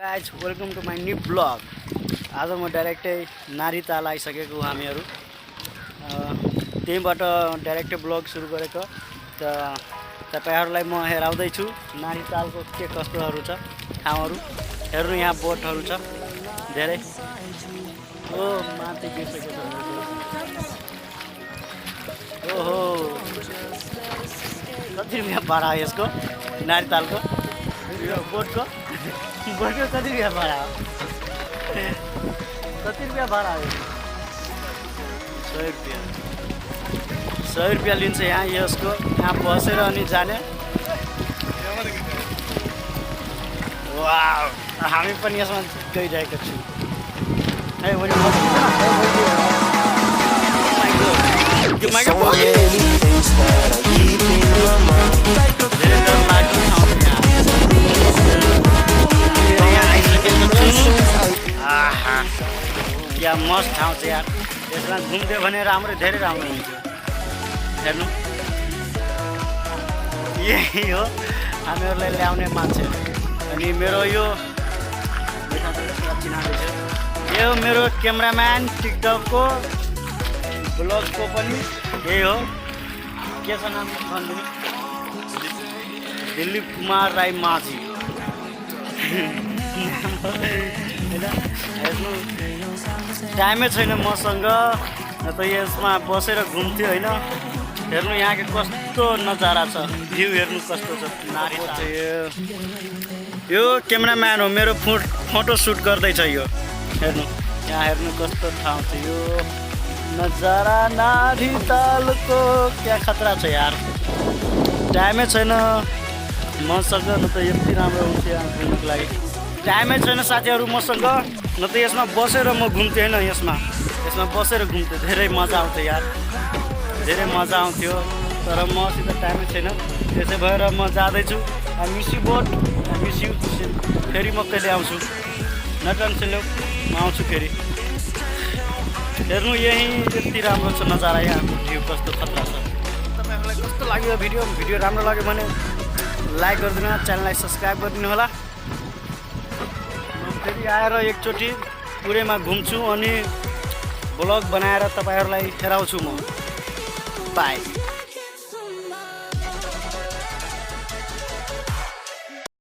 Guys welcome to my new blog. आज म डाइरेक्टै नारीताल आइसकेको हामीहरू त्यहीँबाट डाइरेक्टै ब्लग सुरु गरेको। त तपाईहरुलाई म हेराउँदैछु नारीतालको के कस्तोहरू छ ठाउँहरू। हेर्नु यहाँ बोटहरू छ धेरै। ओ माथि बिर्सेको छ। ओहो कति रुपियाँ भाडा यसको नारीतालको बोटको कति रुपियाँ भाडा हो? कति रुपियाँ भाडा हो? 100 रुपियाँ। 100 रुपियाँ लिन्छ यहाँ यसको। यहाँ बसेर अनि जाने। वाउ हामी पनि यसमा गइरहेको छु। है भने क्या मस्त ठाउँ छ यार। यसमा घुम्दियो भने राम्रै धेरै राम्रो हुन्छ। हेर्नु यही हो हामीहरूलाई ल्याउने मान्छे। अनि मेरो यो यो मेरो क्यामेराम्यान टिकटकको ब्लगको पनि यही हो। के छ नाम भन्नु? दिलीप कुमार राई माझी। हेर्नु टाइमै छैन मसँग, त यसमा बसेर घुम्थ्यो होइन। हेर्नु यहाँको कस्तो नजारा छ, भ्यू हेर्नु कस्तो छ। नारी यो क्यामेराम्यान हो, मेरो फोटो सुट गर्दैछ यो। हेर्नु यहाँ हेर्नु कस्तो ठाउँ छ यो नजारा नारीतालको। क्या खतरा छ यार। टाइमै छैन मसँग, न त यति राम्रो हुन्थ्यो यहाँ घुम्नुको लागि। टाइमै छैन साथीहरू मसँग, न त यसमा बसेर म घुम्थेँ होइन। यसमा बसेर घुम्थेँ, धेरै मजा आउँथ्यो यार, धेरै मजा आउँथ्यो। तर मसित टाइमै छैन, त्यसै भएर म जाँदैछु। I miss you boat, I miss you. फेरि म कहिले आउँछु, नटेन्सन लिऊ, म आउँछु फेरि। हेर्नु यही यति राम्रो छ नजारा, यहाँको भ्यू कस्तो खतरा छ। तपाईँहरूलाई कस्तो लाग्यो भिडियो राम्रो लाग्यो भने लाइक गरिदिनु, च्यानललाई सब्सक्राइब गरिदिनु होला। फेरि आएर एकचोटि पुरैमा घुम्छु अनि ब्लग बनाएर तपाईँहरूलाई हेराउँछु म। बाई।